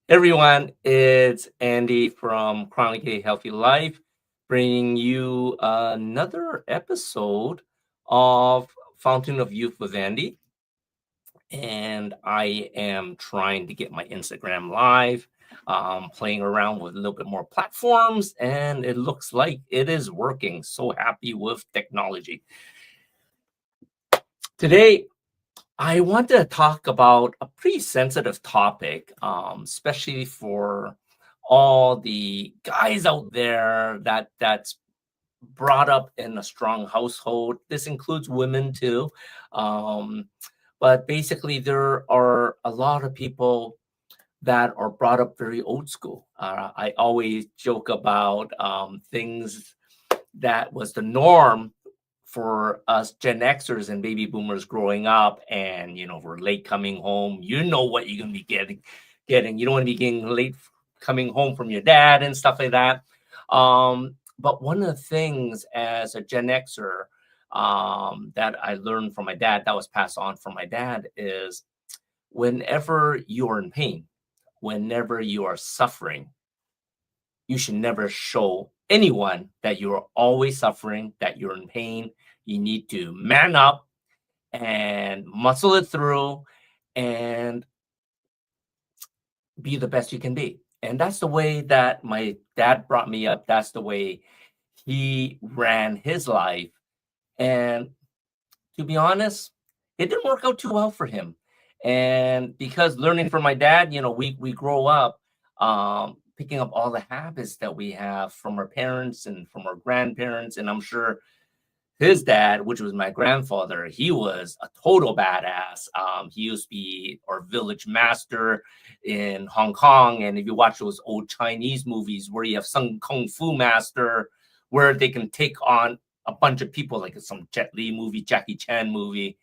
Everyone, it's Andy from Chronically Healthy Life, bringing you another episode of Fountain of Youth with Andy. And I am trying to get my Instagram live, playing around with a little bit more platforms, and it looks like it is working. So happy with technology. Today, I want to talk about a pretty sensitive topic, especially for all the guys out there that's brought up in a strong household. This includes women too. Um, but basically, there are a lot of people that are brought up very old school. I always joke about things that was the norm for us Gen Xers and baby boomers growing up, and we're late coming home. You know what you're gonna be getting. You don't want to be getting late coming home from your dad and stuff like that. But one of the things as a Gen Xer that I learned from my dad, that was passed on from my dad, is whenever you are in pain, whenever you are suffering, you should never show anyone that you're always suffering, that you're in pain. You need to man up and muscle it through and be the best you can be. And that's the way that my dad brought me up. That's the way he ran his life. And to be honest, it didn't work out too well for him. And because learning from my dad, we grow up picking up all the habits that we have from our parents and from our grandparents. And I'm sure his dad, which was my grandfather, he was a total badass. He used to be our village master in Hong Kong. And if you watch those old Chinese movies where you have some kung fu master where they can take on a bunch of people, like some Jet Li movie, Jackie Chan movie,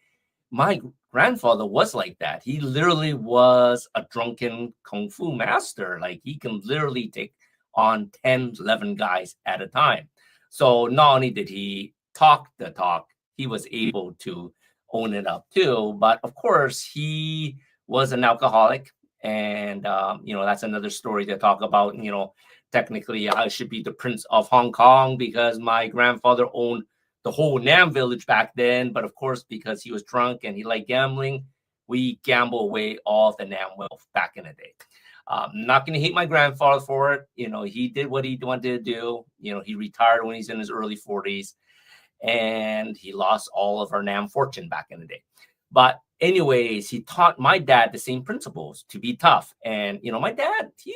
my grandfather was like that. He literally was a drunken kung fu master. Like he can literally take on 10, 11 guys at a time. So not only did he talk the talk, he was able to own it up too. But of course, he was an alcoholic. And, that's another story to talk about. Technically, I should be the Prince of Hong Kong because my grandfather owned the whole Nam village back then. But of course, because he was drunk and he liked gambling, we gamble away all the Nam wealth back in the day. Not going to hate my grandfather for it. He did what he wanted to do. He retired when he's in his early 40s and he lost all of our Nam fortune back in the day. But anyways, he taught my dad the same principles to be tough. And, my dad, he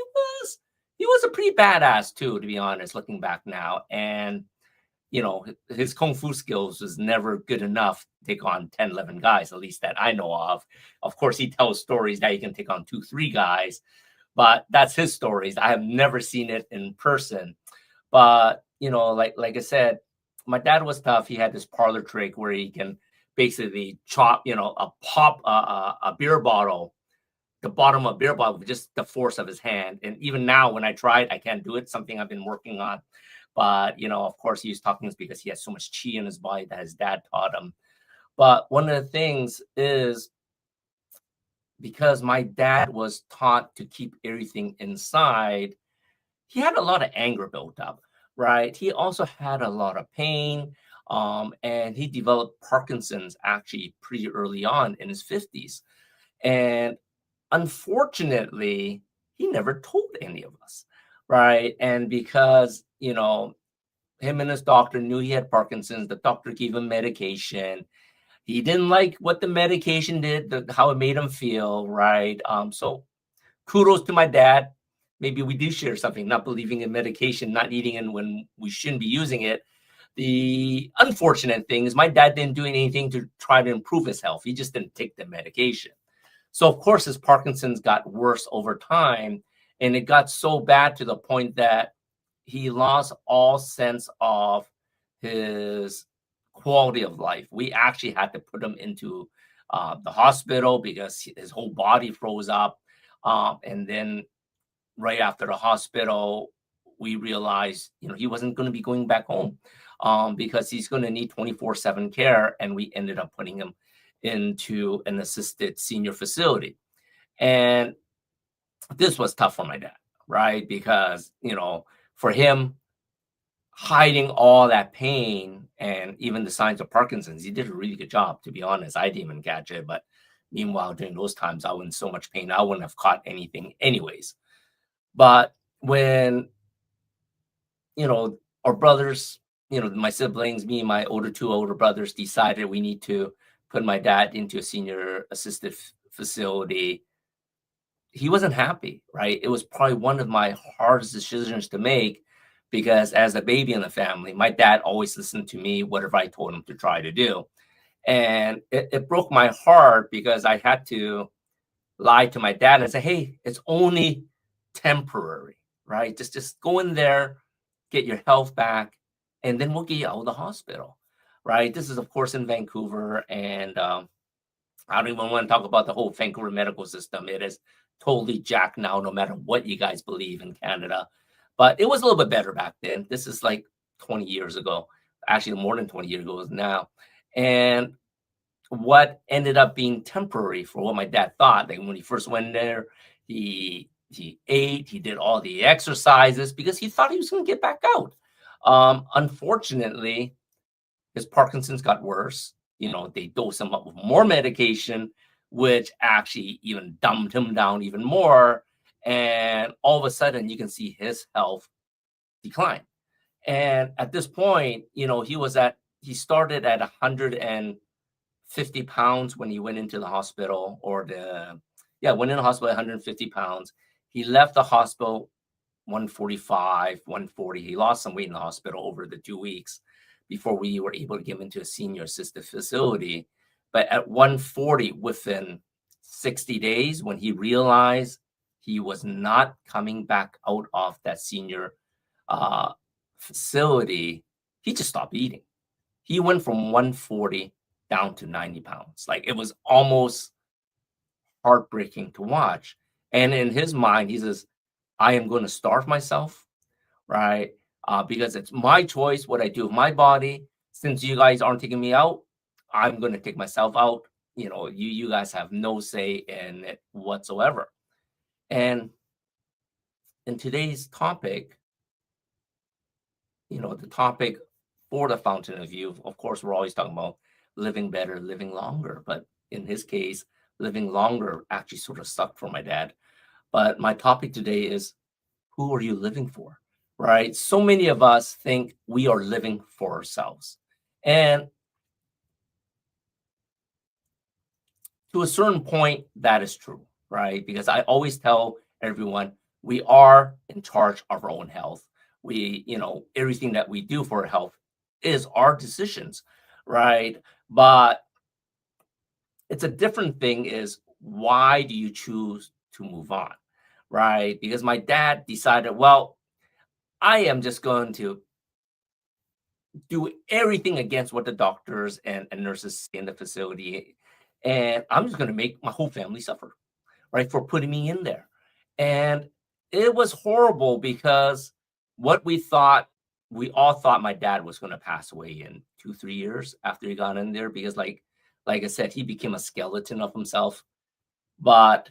was a pretty badass too, to be honest, looking back now. And his kung fu skills was never good enough to take on 10, 11 guys, at least that I know of. Of course, he tells stories that he can take on 2, 3 guys, but that's his stories. I have never seen it in person. But, like I said, my dad was tough. He had this parlor trick where he can basically chop, a beer bottle, the bottom of a beer bottle with just the force of his hand. And even now, when I try it, I can't do it. Something I've been working on. But, of course, he was talking this because he has so much chi in his body that his dad taught him. But one of the things is because my dad was taught to keep everything inside, he had a lot of anger built up, right? He also had a lot of pain. And he developed Parkinson's actually pretty early on in his 50s. And unfortunately, he never told any of us, right? And because, him and his doctor knew he had Parkinson's. The doctor gave him medication. He didn't like what the medication did, how it made him feel, right? So kudos to my dad. Maybe we do share something, not believing in medication, not eating it when we shouldn't be using it. The unfortunate thing is my dad didn't do anything to try to improve his health. He just didn't take the medication. So, of course, his Parkinson's got worse over time. And it got so bad to the point that he lost all sense of his quality of life. We actually had to put him into the hospital because his whole body froze up. And then right after the hospital, we realized, he wasn't going to be going back home because he's going to need 24/7 care. And we ended up putting him into an assisted senior facility. And this was tough for my dad, right? Because, for him, hiding all that pain and even the signs of Parkinson's, he did a really good job, to be honest. I didn't even catch it, but meanwhile, during those times, I was in so much pain, I wouldn't have caught anything anyways. But when, you know, our brothers, my siblings, me and my two older brothers decided we need to put my dad into a senior assisted facility, he wasn't happy, right? It was probably one of my hardest decisions to make because as a baby in the family, my dad always listened to me, whatever I told him to try to do. And it broke my heart because I had to lie to my dad and say, hey, it's only temporary, right? Just go in there, get your health back, and then we'll get you out of the hospital, right? This is, of course, in Vancouver. And I don't even want to talk about the whole Vancouver medical system. It is totally jacked now, no matter what you guys believe in Canada. But it was a little bit better back then. This is like 20 years ago, actually more than 20 years ago now. And what ended up being temporary for what my dad thought, like when he first went there, he ate, he did all the exercises because he thought he was going to get back out. Unfortunately, his Parkinson's got worse. They dose him up with more medication, which actually even dumbed him down even more. And all of a sudden, you can see his health decline. And at this point, he started at 150 pounds when he went into the hospital, went in the hospital at 150 pounds. He left the hospital 145, 140. He lost some weight in the hospital over the 2 weeks before we were able to get him into a senior assisted facility. But at 140, within 60 days, when he realized he was not coming back out of that senior facility, he just stopped eating. He went from 140 down to 90 pounds. Like, it was almost heartbreaking to watch. And in his mind, he says, I am going to starve myself, right? Because it's my choice what I do with my body. Since you guys aren't taking me out, I'm going to take myself out. You guys have no say in it whatsoever. And in today's topic, the topic for the Fountain of Youth, of course, we're always talking about living better, living longer. But in his case, living longer actually sort of sucked for my dad. But my topic today is, who are you living for? Right? So many of us think we are living for ourselves. And to a certain point, that is true, right? Because I always tell everyone we are in charge of our own health. Everything that we do for our health is our decisions, right? But it's a different thing is, why do you choose to move on, right? Because my dad decided, well, I am just going to do everything against what the doctors and nurses say in the facility. And I'm just going to make my whole family suffer, right, for putting me in there. And it was horrible because we all thought my dad was going to pass away in 2-3 years after he got in there, because like I said, he became a skeleton of himself. But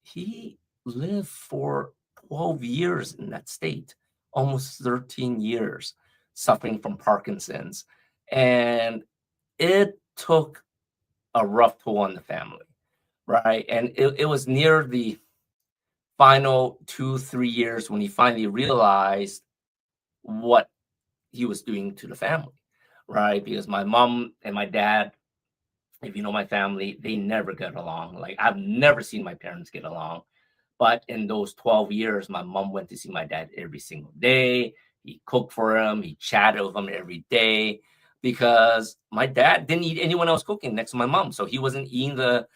he lived for 12 years in that state, almost 13 years, suffering from Parkinson's. And it took a rough toll on the family, right? And it was near the final 2-3 years when he finally realized what he was doing to the family, right? Because my mom and my dad, if you know my family, they never get along. Like, I've never seen my parents get along. But in those 12 years, my mom went to see my dad every single day. He cooked for him. He chatted with him every day, because my dad didn't eat anyone else cooking next to my mom. So he wasn't eating the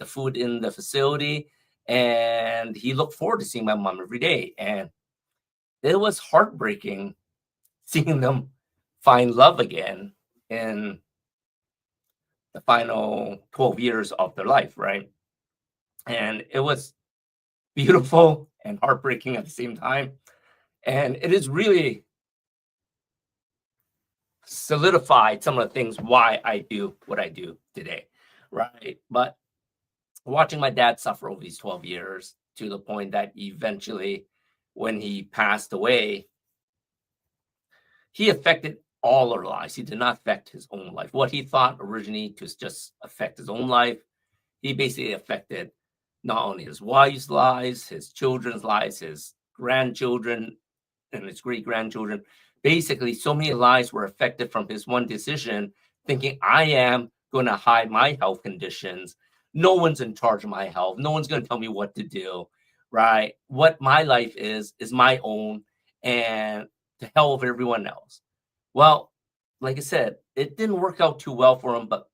food in the facility. And he looked forward to seeing my mom every day. And it was heartbreaking seeing them find love again in the final 12 years of their life, right? And it was beautiful and heartbreaking at the same time. And it is really solidified some of the things why I do what I do today, right? But watching my dad suffer over these 12 years, to the point that eventually, when he passed away, he affected all our lives. He did not affect his own life. What he thought originally to just affect his own life, he basically affected not only his wife's lives, his children's lives, his grandchildren, and his great grandchildren. Basically, so many lives were affected from his one decision, thinking, I am going to hide my health conditions. No one's in charge of my health. No one's going to tell me what to do, right? What my life is my own, and to hell with everyone else. Well, like I said, it didn't work out too well for him, but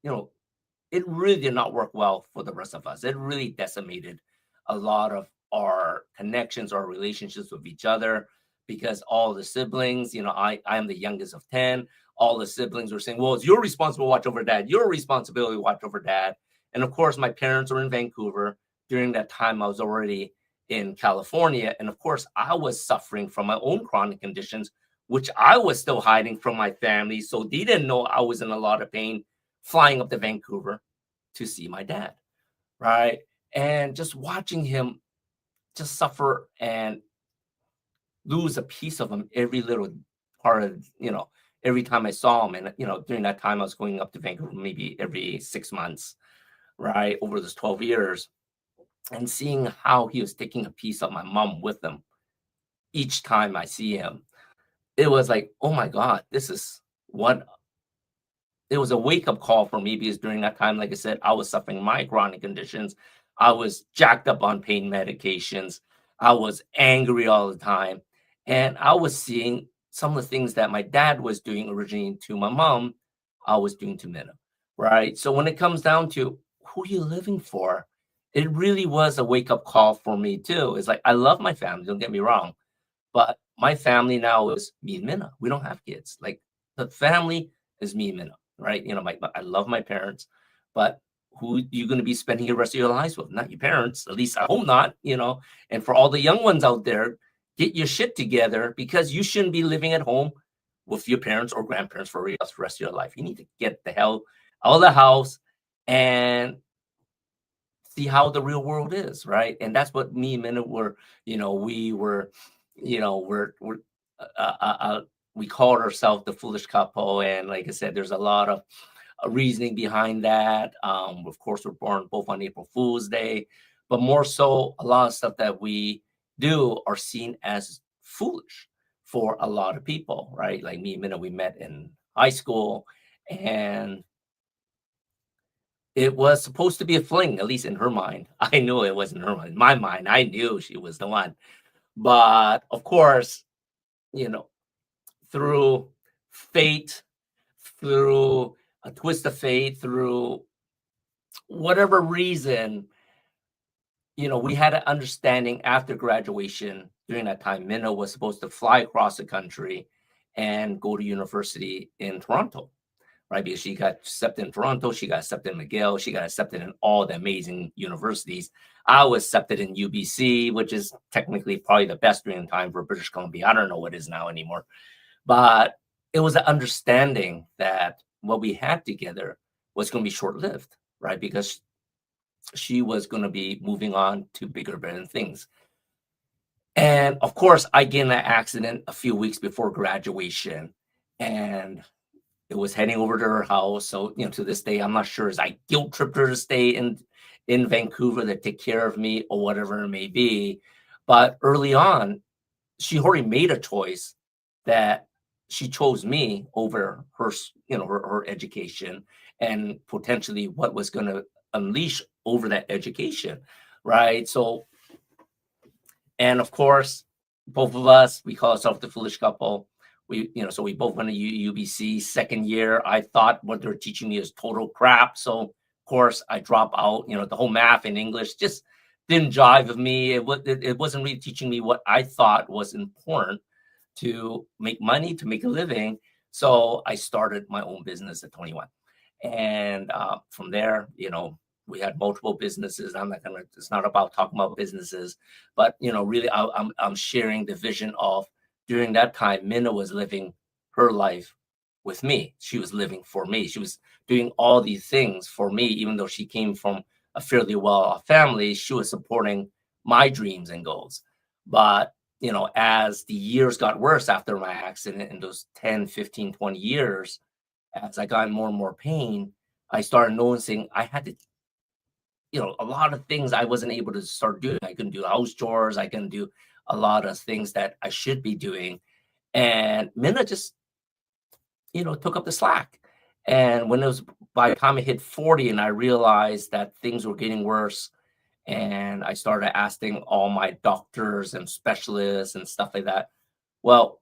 it really did not work well for the rest of us. It really decimated a lot of our connections, our relationships with each other, because all the siblings, I am the youngest of 10. All the siblings were saying, well, it's your responsibility to watch over dad. Your responsibility to watch over dad. And of course, my parents were in Vancouver. During that time, I was already in California. And of course, I was suffering from my own chronic conditions, which I was still hiding from my family. So they didn't know I was in a lot of pain flying up to Vancouver to see my dad, right? And just watching him just suffer and lose a piece of him every little part of, every time I saw him. And, during that time, I was going up to Vancouver maybe every 6 months, right? Over those 12 years, and seeing how he was taking a piece of my mom with him each time I see him. It was like, oh my God, this is what it was a wake-up call for me, because during that time, like I said, I was suffering my chronic conditions. I was jacked up on pain medications. I was angry all the time. And I was seeing some of the things that my dad was doing originally to my mom, I was doing to Minna, right? So when it comes down to who you living for, it really was a wake-up call for me too. It's like, I love my family, don't get me wrong, but my family now is me and Minna. We don't have kids. Like, the family is me and Minna, right? I love my parents, but who you going to be spending the rest of your lives with? Not your parents. At least I hope not. And for all the young ones out there, get your shit together, because you shouldn't be living at home with your parents or grandparents for the rest of your life. You need to get the hell out of the house and see how the real world is, right? And that's what me and Minna were. We were, we're we called ourselves the foolish couple, and like I said, there's a lot of reasoning behind that. Of course, we're born both on April Fool's Day, but more so, a lot of stuff that we do are seen as foolish for a lot of people, right? Like me and Minna, we met in high school, and it was supposed to be a fling, at least in her mind. I knew it wasn't her mind. In my mind, I knew she was the one. But of course, you know, through fate, through a twist of fate, through whatever reason, we had an understanding after graduation. During that time, Minna was supposed to fly across the country and go to university in Toronto, right? Because she got accepted in Toronto, she got accepted in McGill, she got accepted in all the amazing universities. I was accepted in UBC, which is technically probably the best during the time for British Columbia. I don't know what it is now anymore. But it was an understanding that what we had together was going to be short-lived, right? Because she was going to be moving on to bigger, better things. And of course, I get in an accident a few weeks before graduation, and it was heading over to her house. So, to this day, I'm not sure as I guilt tripped her to stay in Vancouver to take care of me or whatever it may be. But early on, she already made a choice that she chose me over her, her education, and potentially what was going to unleash over that education, right? So, and of course, both of us, we call ourselves the foolish couple. So we both went to UBC. Second year, I thought what they're teaching me is total crap. So of course, I drop out. The whole math and English just didn't jive with me. It wasn't really teaching me what I thought was important to make money, to make a living. So I started my own business at 21. And from there, we had multiple businesses. It's not about talking about businesses, but, really I'm sharing the vision of, during that time, Minna was living her life with me. She was living for me. She was doing all these things for me, even though she came from a fairly well-off family. She was supporting my dreams and goals. But, as the years got worse after my accident in those 10, 15, 20 years, as I got more and more pain, I started noticing I had to, a lot of things I wasn't able to start doing. I couldn't do house chores. I couldn't do a lot of things that I should be doing. And Minna just, took up the slack. And when it was by the time I hit 40 and I realized that things were getting worse, and I started asking all my doctors and specialists and stuff like that, well,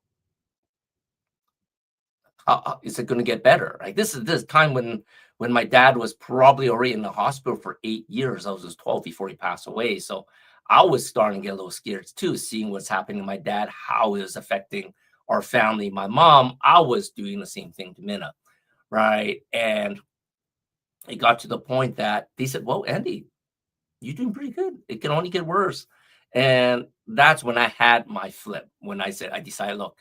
how is it going to get better? Like this time when my dad was probably already in the hospital for 8 years. I was just 12 before he passed away. So I was starting to get a little scared too, seeing what's happening to my dad, how it was affecting our family. My mom, I was doing the same thing to Minna, right? And it got to the point that they said, "Well, Andy, you're doing pretty good. It can only get worse." And that's when I had my flip. When I decided, look,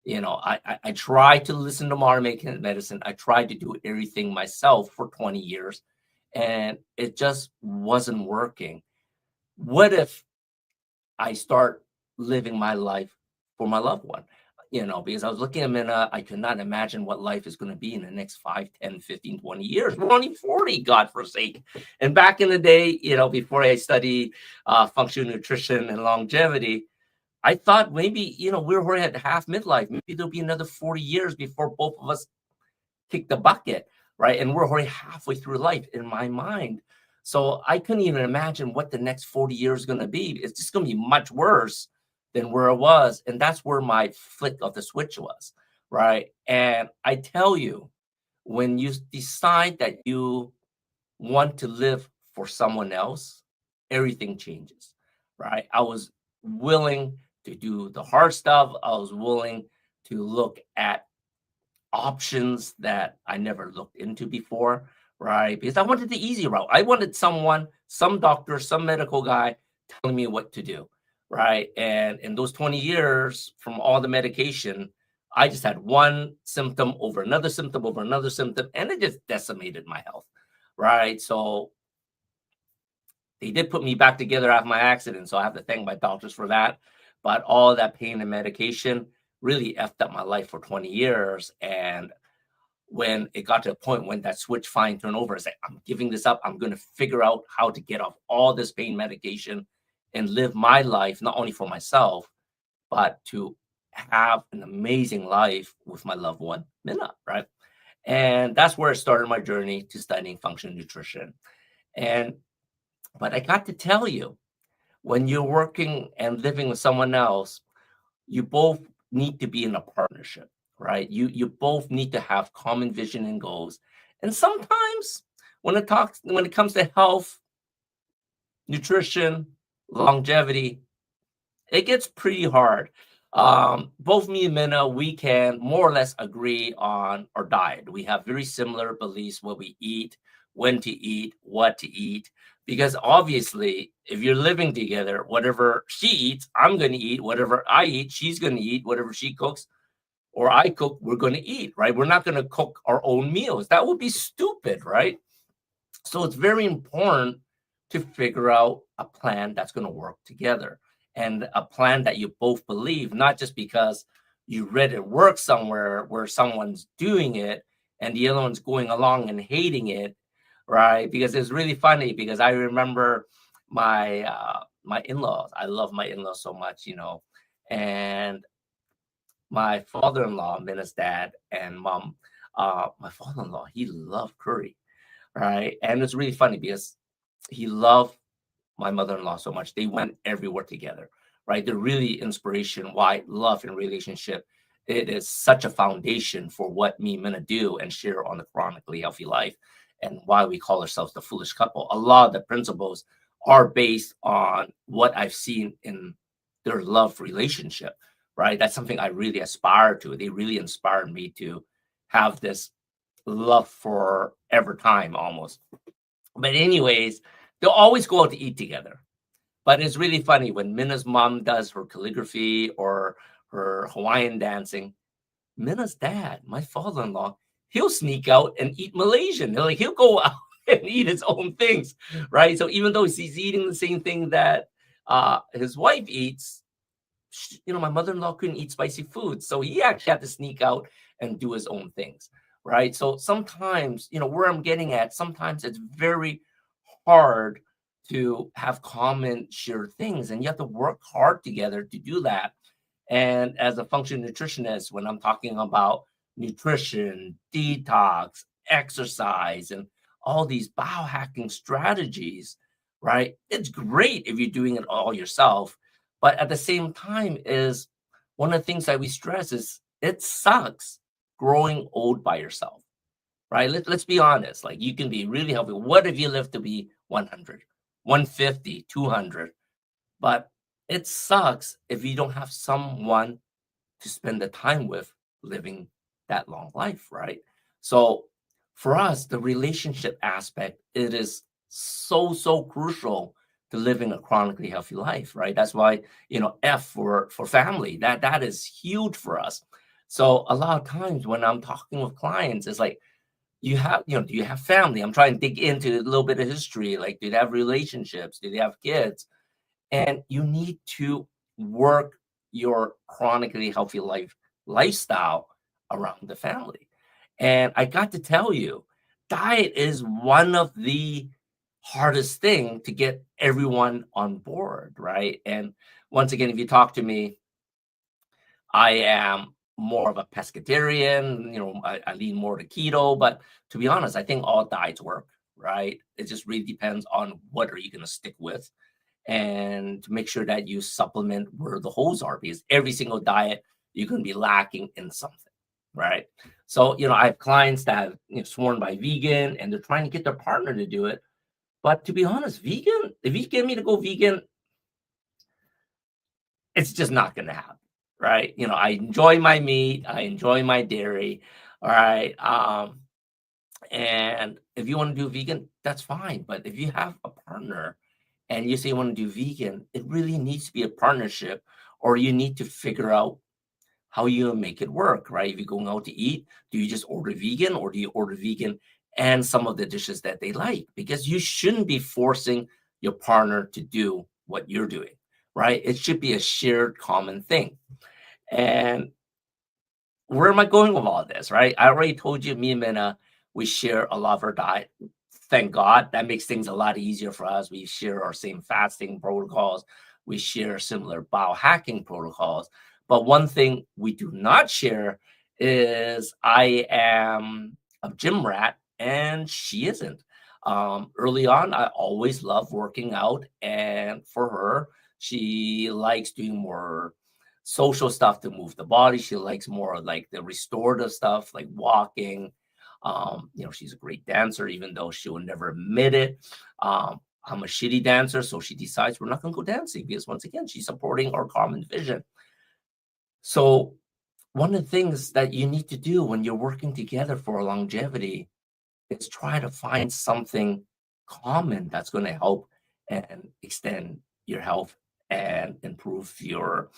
I tried to listen to modern medicine. I tried to do everything myself for 20 years, and it just wasn't working. What if I start living my life for my loved one? Because I was looking at Minna, I could not imagine what life is going to be in the next 5, 10, 15, 20 years. We're only 40, God forsake. And back in the day, before I studied functional nutrition and longevity, I thought maybe, we're already at half midlife. Maybe there'll be another 40 years before both of us kick the bucket, right? And we're already halfway through life in my mind. So I couldn't even imagine what the next 40 years is going to be. It's just going to be much worse than where it was. And that's where my flick of the switch was, right? And I tell you, when you decide that you want to live for someone else, everything changes, right? I was willing to do the hard stuff. I was willing to look at options that I never looked into before, right? Because I wanted the easy route. I wanted some doctor, some medical guy telling me what to do, right? And in those 20 years from all the medication, I just had one symptom over another symptom over another symptom, and it just decimated my health, right? So they did put me back together after my accident, so I have to thank my doctors for that. But all that pain and medication really effed up my life for 20 years. And when it got to a point when that switch finally turned over, I said, I'm giving this up. I'm going to figure out how to get off all this pain medication and live my life, not only for myself, but to have an amazing life with my loved one, Minna, right? And that's where I started my journey to studying functional nutrition. But I got to tell you, when you're working and living with someone else, you both need to be in a partnership, right? You both need to have common vision and goals. And sometimes when it comes to health, nutrition, longevity, it gets pretty hard. Both me and Minna, we can more or less agree on our diet. We have very similar beliefs: what we eat, when to eat, what to eat. Because obviously, if you're living together, whatever she eats, I'm going to eat. Whatever I eat, she's going to eat. Whatever she cooks or I cook, we're going to eat, right? We're not going to cook our own meals. That would be stupid, right? So it's very important to figure out a plan that's going to work together, and a plan that you both believe, not just because you read it work somewhere where someone's doing it and the other one's going along and hating it, right? Because it's really funny, because I remember my in-laws. I love my in-laws so much, and my father-in-law, Minna's dad and mom, my father-in-law, he loved curry, right? And it's really funny because he loved my mother-in-law so much. They went everywhere together, right? They're really inspiration. Why love and relationship, it is such a foundation for what me and Minna do and share on the Chronically Healthy Life, and why we call ourselves the foolish couple. A lot of the principles are based on what I've seen in their love relationship, right? That's something I really aspire to. They really inspired me to have this love for ever time almost. But anyways, they'll always go out to eat together. But it's really funny when Minna's mom does her calligraphy or her Hawaiian dancing. Minna's dad, my father-in-law, he'll sneak out and eat Malaysian. He'll go out and eat his own things, right? So even though he's eating the same thing that his wife eats, my mother-in-law couldn't eat spicy food, so he actually had to sneak out and do his own things, right? So sometimes, where I'm getting at, sometimes it's very hard to have common shared things, and you have to work hard together to do that. And as a functional nutritionist, when I'm talking about nutrition, detox, exercise, and all these biohacking strategies, right? It's great if you're doing it all yourself. But at the same time, is one of the things that we stress is it sucks growing old by yourself, right? Let's be honest. Like you can be really healthy. What if you live to be 100, 150, 200? But it sucks if you don't have someone to spend the time with living that long life, right? So for us, the relationship aspect, it is so crucial to living a chronically healthy life, right? That's why, F for family, that is huge for us. So a lot of times when I'm talking with clients, it's like, do you have family? I'm trying to dig into a little bit of history. Like, do they have relationships? Do they have kids? And you need to work your chronically healthy lifestyle around the family. And I got to tell you, diet is one of the hardest thing to get everyone on board, right? And once again, if you talk to me, I am more of a pescatarian. I lean more to keto, but to be honest, I think all diets work, right? It just really depends on what are you going to stick with, and to make sure that you supplement where the holes are, because every single diet you're going to be lacking in something, right? So I have clients that have sworn by vegan, and they're trying to get their partner to do it. But to be honest, vegan, if you get me to go vegan, it's just not going to happen, right? I enjoy my meat, I enjoy my dairy, all right. And if you want to do vegan, that's fine. But if you have a partner and you say you want to do vegan, it really needs to be a partnership, or you need to figure out how you make it work, right? If you're going out to eat, do you just order vegan, or do you order vegan and some of the dishes that they like? Because you shouldn't be forcing your partner to do what you're doing, right? It should be a shared common thing. And where am I going with all this, right? I already told you, me and Minna, we share a lot of our diet. Thank God. That makes things a lot easier for us. We share our same fasting protocols. We share similar biohacking protocols. But one thing we do not share is I am a gym rat and she isn't. Early on, I always loved working out. And for her, she likes doing more social stuff to move the body. She likes more like the restorative stuff, like walking. She's a great dancer, even though she will never admit it. I'm a shitty dancer, so she decides we're not going to go dancing because once again, she's supporting our common vision. So one of the things that you need to do when you're working together for longevity is try to find something common that's going to help and extend your health and improve your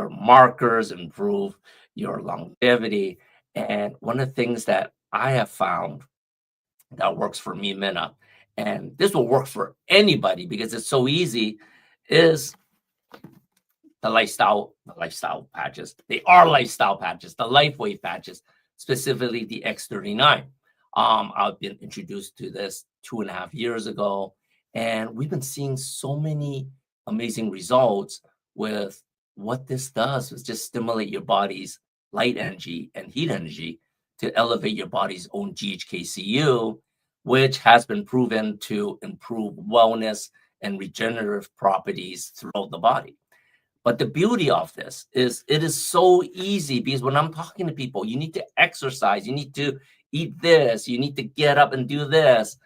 markers, improve your longevity. And one of the things that I have found that works for me, Minna, and this will work for anybody because it's so easy, is the lifestyle patches. They are lifestyle patches, the LifeWave patches, specifically the X39. I've been introduced to this 2.5 years ago, and we've been seeing so many amazing results with what this does is just stimulate your body's light energy and heat energy to elevate your body's own GHKCU, which has been proven to improve wellness and regenerative properties throughout the body. But the beauty of this is it is so easy because when I'm talking to people, you need to exercise, you need to eat this, you need to get up and do this.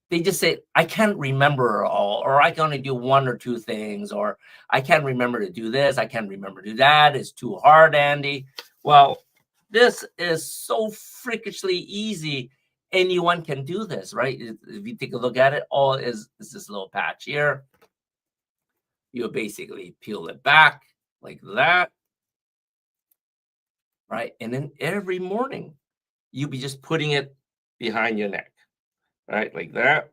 They just say, I can't remember all, or I can only do one or two things, or I can't remember to do this, I can't remember to do that. It's too hard, Andy. Well, this is so freakishly easy. Anyone can do this, right? If you take a look at it, all is this little patch here. You basically peel it back like that, right? And then every morning, you'll be just putting it behind your neck, right? Like that,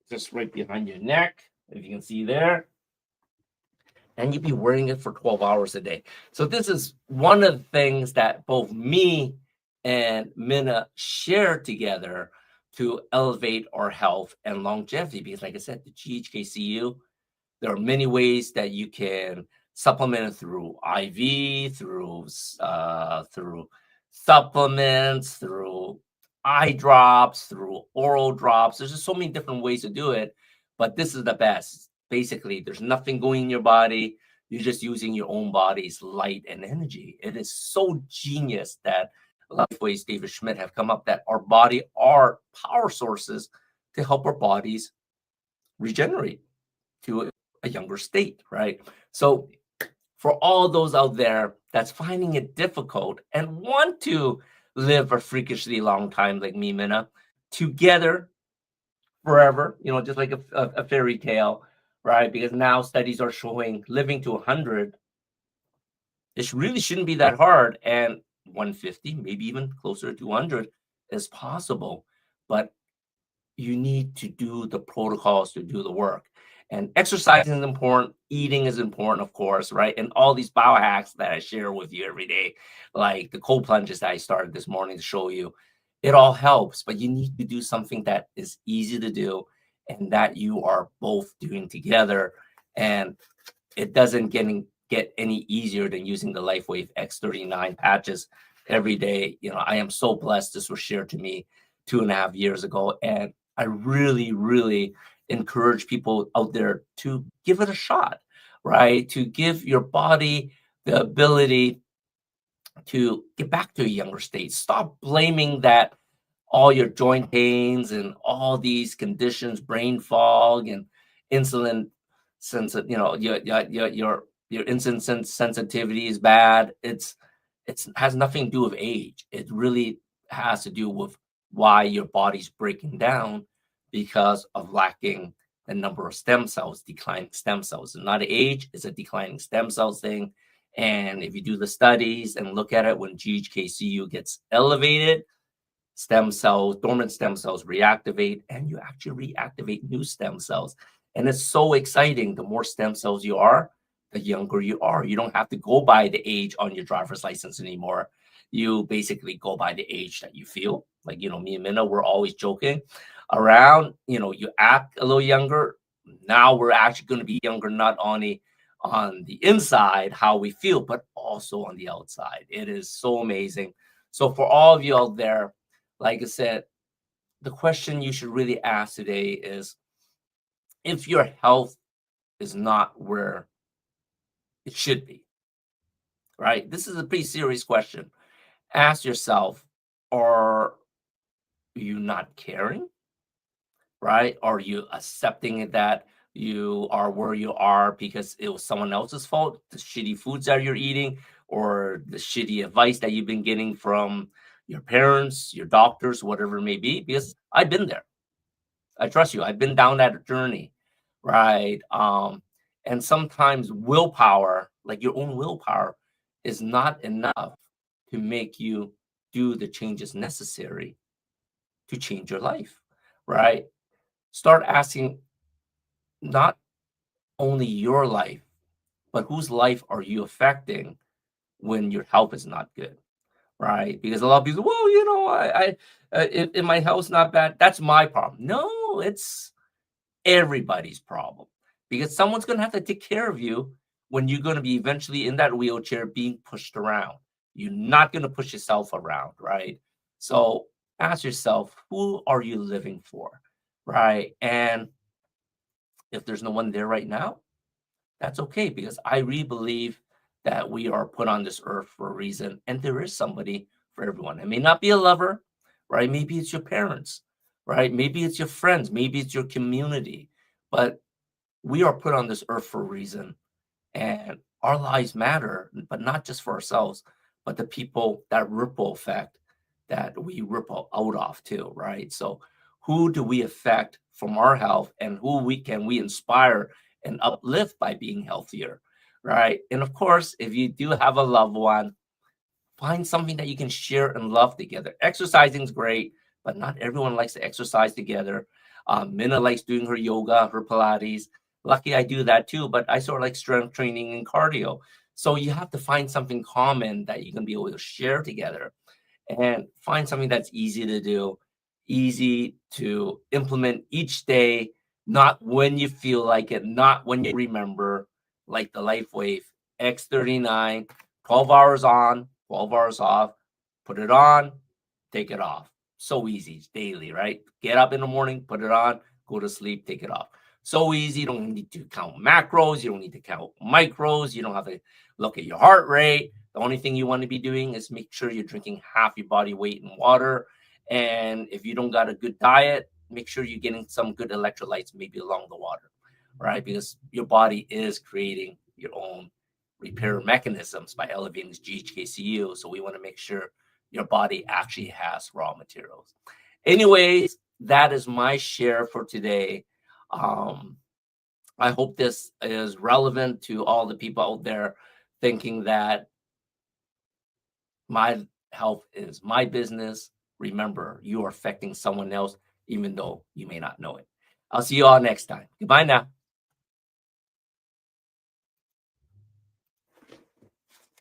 just right behind your neck. if you can see there, and you'd be wearing it for 12 hours a day. So this is one of the things that both me and Minna share together to elevate our health and longevity. Because like I said, the GHKCU, there are many ways that you can supplement it through IV, through supplements, through eye drops, through oral drops. There's just so many different ways to do it, but this is the best. Basically, there's nothing going in your body. You're just using your own body's light and energy. It is so genius that Lifeways David Schmidt have come up that our body are power sources to help our bodies regenerate to a younger state, right? So for all those out there that's finding it difficult and want to live a freakishly long time like me, Minna, together forever, just like a fairy tale, right? Because now studies are showing living to 100, it really shouldn't be that hard. And 150, maybe even closer to 200 is possible. But you need to do the protocols to do the work. And exercising is important, eating is important, of course, right? And all these biohacks that I share with you every day, like the cold plunges that I started this morning to show you, it all helps, but you need to do something that is easy to do and that you are both doing together. And it doesn't get any easier than using the LifeWave X39 patches every day. I am so blessed. This was shared to me 2.5 years ago, and I really, really encourage people out there to give it a shot, right? To give your body the ability to get back to a younger state. Stop blaming that all your joint pains and all these conditions, brain fog and insulin sensitive, your insulin sensitivity is bad. It's has nothing to do with age. It really has to do with why your body's breaking down because of lacking the number of stem cells, declining stem cells. It's not age, it's a declining stem cells thing. And if you do the studies and look at it, when GHKCU gets elevated, dormant stem cells reactivate, and you actually reactivate new stem cells. And it's so exciting. The more stem cells you are, the younger you are. You don't have to go by the age on your driver's license anymore. You basically go by the age that you feel. Like, me and Minna, we're always joking around, you act a little younger. Now we're actually going to be younger, not only on the inside, how we feel, but also on the outside. It is so amazing. So for all of you out there, like I said, the question you should really ask today is, if your health is not where it should be, right? This is a pretty serious question. Ask yourself, are you not caring, right? Are you accepting that you are where you are because it was someone else's fault, the shitty foods that you're eating, or the shitty advice that you've been getting from your parents, your doctors, whatever it may be? Because I've been there. I trust you. I've been down that journey, right? And sometimes willpower, like your own willpower, is not enough to make you do the changes necessary to change your life, right? Start asking not only your life, but whose life are you affecting when your health is not good, right? Because a lot of people, well, if my health's not bad, that's my problem. No, it's everybody's problem, because someone's going to have to take care of you when you're going to be eventually in that wheelchair being pushed around. You're not going to push yourself around, right? So ask yourself, who are you living for, right? And if there's no one there right now, that's okay, because I really believe that we are put on this earth for a reason, and there is somebody for everyone. It may not be a lover, right? Maybe it's your parents, right? Maybe it's your friends, maybe it's your community, but we are put on this earth for a reason, and our lives matter, but not just for ourselves, but the people, that ripple effect that we ripple out of too, right? So who do we affect from our health, and who we inspire and uplift by being healthier, right? And of course, if you do have a loved one, find something that you can share and love together. Exercising is great, but not everyone likes to exercise together. Minna likes doing her yoga, her Pilates. Lucky I do that too, but I sort of like strength training and cardio. So you have to find something common that you can be able to share together, and find something that's easy to do, easy to implement each day, not when you feel like it, not when you remember, like the Life Wave X39, 12 hours on, 12 hours off, put it on, take it off. So easy, it's daily, right? Get up in the morning, put it on, go to sleep, take it off. So easy. You don't need to count macros. You don't need to count micros. You don't have to look at your heart rate. The only thing you want to be doing is make sure you're drinking half your body weight in water. And if you don't got a good diet, make sure you're getting some good electrolytes, maybe along the water, right? Because your body is creating your own repair mechanisms by elevating GHKCU. So we want to make sure your body actually has raw materials. Anyways, that is my share for today. Um, I hope this is relevant to all the people out there thinking that my health is my business. Remember, you are affecting someone else, even though you may not know it. I'll see you all next time. Goodbye now.